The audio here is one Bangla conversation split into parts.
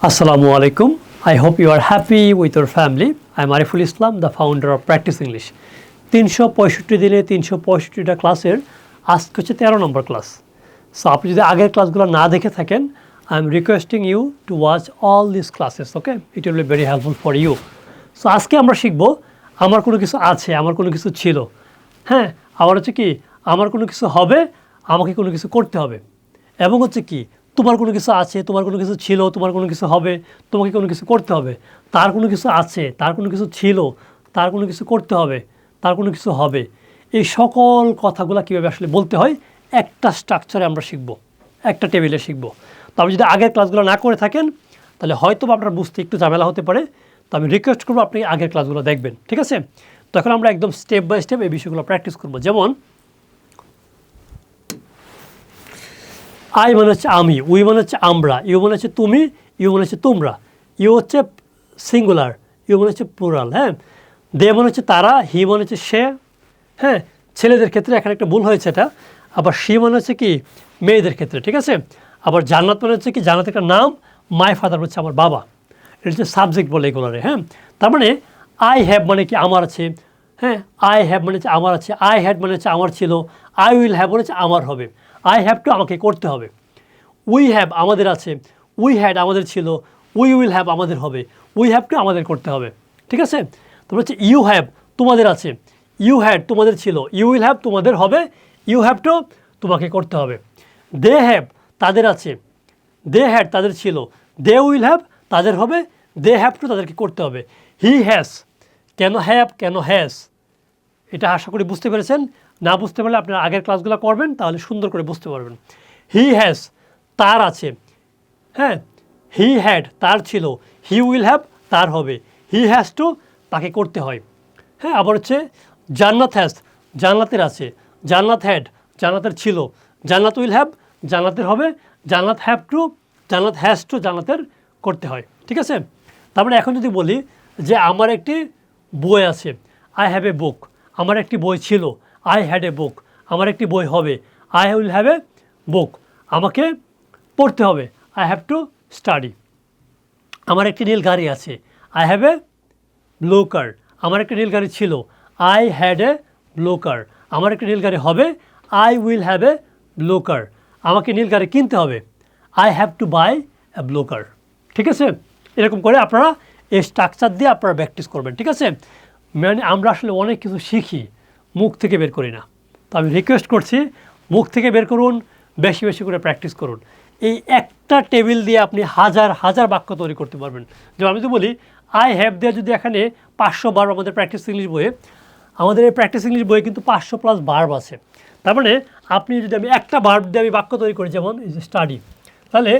Assalamu alaikum. I hope you are happy with your family. I am Ariful Islam, the founder of Practice English. 365 দিনে 365টা ক্লাসের আজকে হচ্ছে 13 নম্বর ক্লাস। সো আপনি যদি আগের ক্লাসগুলো না দেখে থাকেন, I am requesting you to watch all these classes, okay? It will be very helpful for you. So আজকে আমরা শিখব আমার কোনো কিছু আছে, আমার কোনো কিছু ছিল। হ্যাঁ, আবার হচ্ছে কি আমার কোনো কিছু হবে, আমাকে কোনো কিছু করতে হবে। এবং হচ্ছে কি তোমার কোনো কিছু আছে, তোমার কোনো কিছু ছিল, তোমার কোনো কিছু হবে, তোমাকে কোনো কিছু করতে হবে। তার কোনো কিছু আছে, তার কোনো কিছু ছিল, তার কোনো কিছু করতে হবে, তার কোনো কিছু হবে। এই সকল কথাগুলো কীভাবে আসলে বলতে হয় একটা স্ট্রাকচারে আমরা শিখব, একটা টেবিলে শিখব। তো আপনি যদি আগের ক্লাসগুলো না করে থাকেন তাহলে হয়তো আপনার বুঝতে একটু ঝামেলা হতে পারে। তো আমি রিকোয়েস্ট করবো আপনি আগের ক্লাসগুলো দেখবেন, ঠিক আছে? তো এখন আমরা একদম স্টেপ বাই স্টেপ এই বিষয়গুলো প্র্যাকটিস করব। যেমন আই মানে হচ্ছে আমি, উই মানে হচ্ছে আমরা, ইউ মানে হচ্ছে তুমি, ইউ মানে হচ্ছে তোমরা, ইউ হচ্ছে সিঙ্গুলার, ইউ মানে হচ্ছে প্লুরাল। হ্যাঁ, দে মানে হচ্ছে তারা, হি মানে হচ্ছে সে। হ্যাঁ, ছেলেদের ক্ষেত্রে এখানে একটা ভুল হয়েছে এটা। আবার সি মানে হচ্ছে কি মেয়েদের ক্ষেত্রে, ঠিক আছে? আবার জান্নাত মানে হচ্ছে কি জান্নাত একটা নাম, মাই ফাদার হচ্ছে আমার বাবা, এটা হচ্ছে সাবজেক্ট বলে এগুলোরে। হ্যাঁ, তার মানে আই হ্যাভ মানে কি আমার আছে। হ্যাঁ, আই হ্যাভ মানে হচ্ছে আমার আছে, আই হ্যাড মানে হচ্ছে আমার ছিল, আই উইল হ্যাভ মানে হচ্ছে আমার হবে, আই হ্যাভ টু আমাকে করতে হবে, উই হ্যাভ আমাদের আছে, উই হ্যাড আমাদের ছিল, উই উইল হ্যাভ আমাদের হবে, উই হ্যাভ টু আমাদের করতে হবে, ঠিক আছে? তারপর হচ্ছে ইউ হ্যাভ তোমাদের আছে, ইউ হ্যাড তোমাদের ছিল, ইউ উইল হ্যাভ তোমাদের হবে, ইউ হ্যাভ টু তোমাকে করতে হবে। দে হ্যাভ তাদের আছে, দে হ্যাড তাদের ছিল, দে উইল হ্যাভ তাদের হবে, দে হ্যাভ টু তাদেরকে করতে হবে। হি হ্যাজ কেন হ্যাভ কেন হ্যাজ, এটা আশা করি বুঝতে পেরেছেন। না বুঝতে পারলে আপনারা আগের ক্লাসগুলো করবেন, তাহলে সুন্দর করে বুঝতে পারবেন। হি হ্যাজ তার আছে, হ্যাঁ, হি হ্যাড তার ছিল, হি উইল হ্যাভ তার হবে, হি হ্যাজ টু তাকে করতে হয়। হ্যাঁ, আবার হচ্ছে জান্নাত হ্যাজ জান্নাতের আছে, জান্নাত হ্যাড জান্নাতের ছিল, জান্নাত উইল হ্যাভ জান্নাতের হবে, জান্নাত হ্যাভ টু জান্নাত হ্যাজ টু জান্নাতের করতে হয়, ঠিক আছে? তারপরে এখন যদি বলি যে আমার একটি বই আছে, আই হ্যাভ এ বুক, আমার একটি বই ছিল, আই হ্যাড এ বুক, আমার একটি বই হবে, আই উইল হ্যাভ এ বুক, আমাকে পড়তে হবে, আই হ্যাভ টু স্টাডি। আমার একটি নীল গাড়ি আছে, I have a blue car, আমার একটা নীল গাড়ি ছিল, I had a blue car, আমার একটা নীল গাড়ি হবে, I will have a blue car, আমাকে নীল গাড়ি কিনতে হবে, I have to buy a blue car, ঠিক আছে? এরকম করে আপনারা এই স্ট্রাকচার দিয়ে আপনারা প্র্যাকটিস করবেন, ঠিক আছে? মানে আমরা আসলে অনেক কিছু শিখি, মুখ থেকে বের করি না। তো আমি রিকোয়েস্ট করছি মুখ থেকে বের করুন, বেশি বেশি করে প্র্যাকটিস করুন। এই একটা টেবিল দিয়ে আপনি হাজার হাজার বাক্য তৈরি করতে পারবেন। যেমন আমি তো বলি আই হ্যাভ দিয়ে যদি এখানে 500 বার আমাদের প্র্যাকটিস ইংলিশ বইয়ে, আমাদের এই প্র্যাকটিস ইংলিশ বইয়ে কিন্তু 500+ ভার্ব আছে। তার মানে আপনি যদি আমি একটা ভার্ব দিয়ে আমি বাক্য তৈরি করি, যেমন এই যে স্টাডি, তাহলে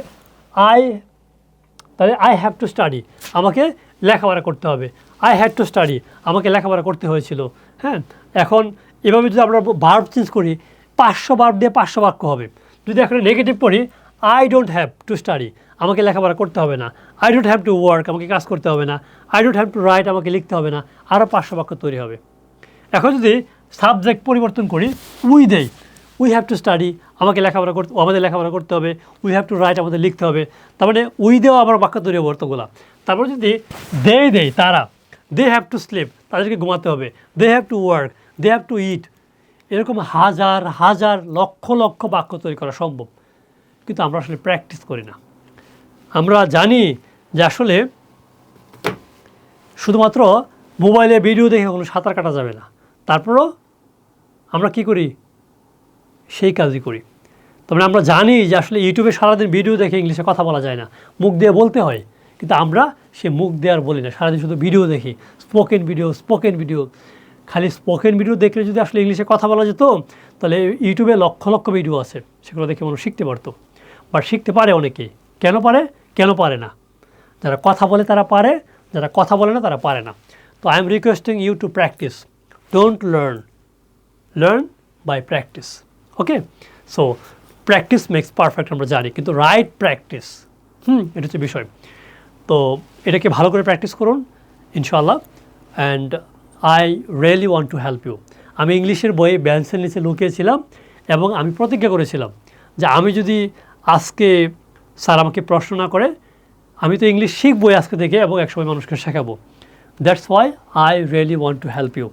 আই হ্যাভ টু স্টাডি, আমাকে লেখাপড়া করতে হবে, আই হ্যাড টু স্টাডি, আমাকে লেখাপড়া করতে হয়েছিল। হ্যাঁ, এখন এভাবে যদি আমরা ভার্ব চেঞ্জ করি, 500 ভার্ব দিয়ে 500 বাক্য হবে। যদি এখানে নেগেটিভ পড়ি, I don't have to study, আমাকে লেখাপড়া করতে হবে না, I don't have to work, আমাকে কাজ করতে হবে না, I don't have to right, আমাকে লিখতে হবে না, আরও 500 বাক্য তৈরি হবে। এখন যদি সাবজেক্ট পরিবর্তন করি, উই দেই, উই হ্যাভ টু স্টাডি, আমাকে লেখাপড়া করতে, আমাদের লেখাপড়া করতে হবে, উই হ্যাভ টু রাইট, আমাদের লিখতে হবে। তার মানে উই দেওয়া আবার বাক্য তৈরি হবে অর্থগুলা। তারপর যদি দেই তারা, দে হ্যাভ টু স্লিপ, তাদেরকে ঘুমাতে হবে, they have to work, they have to eat, এরকম হাজার হাজার লক্ষ লক্ষ বাক্য তৈরি করা সম্ভব, কিন্তু আমরা আসলে প্র্যাকটিস করি না। আমরা জানি যে আসলে শুধুমাত্র মোবাইলে ভিডিও দেখে কোনো সাঁতার কাটা যাবে না, তারপরও আমরা কি করি, সেই কাজই করি। তবে আমরা জানি যে আসলে ইউটিউবে সারাদিন ভিডিও দেখে ইংলিশে কথা বলা যায় না, মুখ দিয়ে বলতে হয়, কিন্তু আমরা সে মুখ দিয়ে আর বলি না, সারাদিন শুধু ভিডিও দেখি, স্পোকেন ভিডিও। খালি স্পোকেন ভিডিও দেখলে যদি আসলে ইংলিশে কথা বলা যেত, তাহলে ইউটিউবে লক্ষ লক্ষ ভিডিও আছে, সেগুলো দেখে মানুষ শিখতে পারতো। বা শিখতে পারে অনেকেই। কেন পারে না? যারা কথা বলে তারা পারে, যারা কথা বলে না তারা পারে না। তো I am requesting you to practice, don't learn by practice, okay? So practice makes perfect আমরা জানি, কিন্তু রাইট প্র্যাকটিস, এটা হচ্ছে বিষয়। তো এটাকে ভালো করে প্র্যাকটিস করুন ইনশাআল্লাহ, and I really want to help you. আমি ইংলিশের বইয়ে বেঞ্চের নিচে লুকিয়েছিলাম এবং আমি প্রতিজ্ঞা করেছিলাম যে আমি যদি আজকে স্যার আমাকে প্রশ্ন না করে আমি তো ইংলিশ শিখবই আজকে থেকে এবং একসময় মানুষকে শেখাবো। That's why I really want to help you.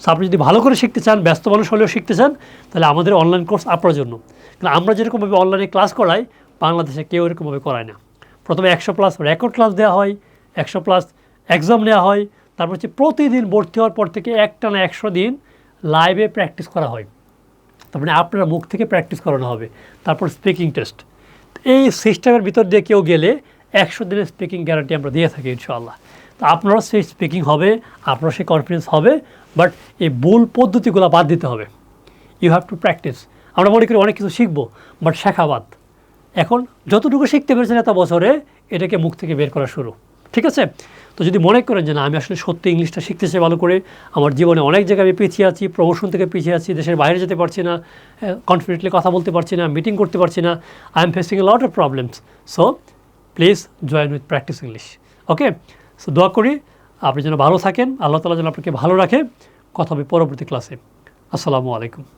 So আপনি যদি ভালো করে শিখতে চান, ব্যস্ত মানুষ হলেও শিখতে চান, তাহলে আমাদের অনলাইন কোর্স আপনার জন্য। কারণ আমরা যেরকমভাবে অনলাইনে ক্লাস করাই, বাংলাদেশে কেউ এরকমভাবে করায় না। প্রথমে 100+ রেকর্ড ক্লাস দেওয়া হয়, 100+ এক্সাম নেওয়া হয়, তারপর হচ্ছে প্রতিদিন ভর্তি হওয়ার পর থেকে একটানা 100 দিন লাইভে প্র্যাকটিস করা হয়। তার মানে আপনার মুখ থেকে প্র্যাকটিস করানো হবে, তারপর স্পিকিং টেস্ট। এই সিস্টেমের ভিতর দিয়ে কেউ গেলে 100 দিনের স্পিকিং গ্যারান্টি আমরা দিয়ে থাকি ইনশাআল্লাহ। তো আপনারও সেই স্পিকিং হবে, আপনারও সেই কনফিডেন্স হবে, বাট এই ভুল পদ্ধতিগুলো বাদ দিতে হবে। You have to practice. আমরা মনে করি অনেক কিছু শিখবো, বাট শেখা বাদ। এখন যতটুকু শিখতে পেরেছেন এত বছরে, এটাকে মুখ থেকে বের করা শুরু, ঠিক আছে? তো যদি মনে করেন যে না, আমি আসলে সত্যি ইংলিশটা শিখতে চাই ভালো করে, আমার জীবনে অনেক জায়গায় আমি পিছিয়ে আছি, প্রমোশন থেকে পিছিয়ে আছি, দেশের বাইরে যেতে পারছি না, কনফিডেন্টলি কথা বলতে পারছি না, মিটিং করতে পারছি না, I am facing A lot of problems, so please join with practice English. Okay, so দোয়া করি আপনি যেন ভালো থাকেন, আল্লাহ তাআলা যেন আপনাকে ভালো রাখে। কথা হবে পরবর্তী ক্লাসে। আসসালামু আলাইকুম।